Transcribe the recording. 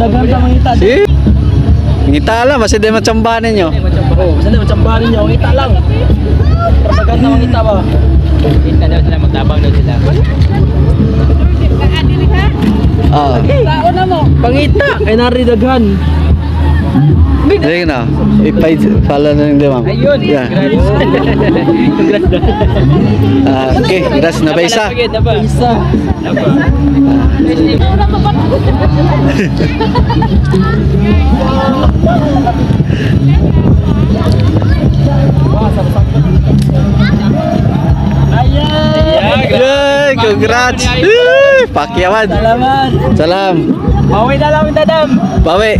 Daghan ta mangita. Si? Ngita lang, basta di matsambahan ninyo. Oo, basta machambahan niyo, ngita lang. Daghan ta mangita ba? Kita daw sila, magtabang daw sila. Ah. Tao na mo. Pangita kay nari daghan. Sige na. Follow na yung ma'am. Ayun, Yeah. congrats daw. Okay, that's na ba isa? Na ba? Isa. Na ba? Ayan. Yay, congrats. Pakyawan. Salamat. Salam. Maway na lang dadam. Bawi.